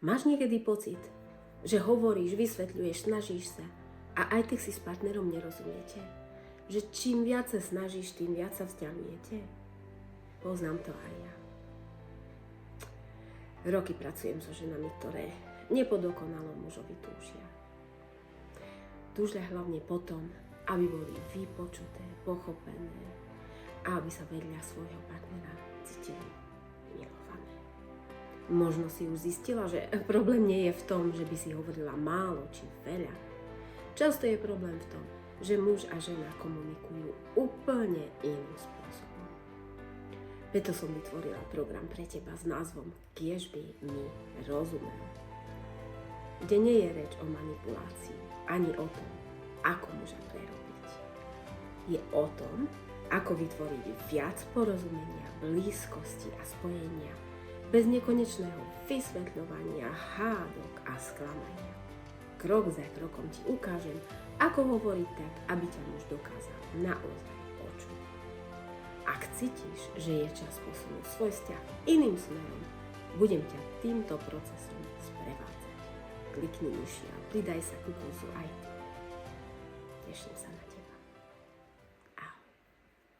Máš niekedy pocit, že hovoríš, vysvetľuješ, snažíš sa a aj tak si s partnerom nerozumiete? Že čím viac sa snažíš, tým viac sa vzdialujete? Poznám to aj ja. Roky pracujem so ženami, ktoré po dokonalom mužovi túžia. Túžia hlavne potom, aby boli vypočuté, pochopené a aby sa vedľa svojho partnera cítili milované. Možno si už zistila, že problém nie je v tom, že by si hovorila málo či veľa. Často je problém v tom, že muž a žena komunikujú úplne iným spôsobom. Preto som vytvorila program pre teba s názvom Kiež by mi rozumel, kde nie je reč o manipulácii, ani o tom, ako muža prerobiť. Je o tom, ako vytvoriť viac porozumenia, blízkosti a spojenia, bez nekonečného vysvetľovania, hádok a sklamania. Krok za krokom ti ukážem, ako hovoriť tak, aby ťa muž dokázal naozaj počuť. Ak cítiš, že je čas posunúť svoj vzťah iným smerom, budem ťa týmto procesom sprevádzať. Klikni nižšie a pridaj sa ku kurzu aj ty. Teším sa na teba.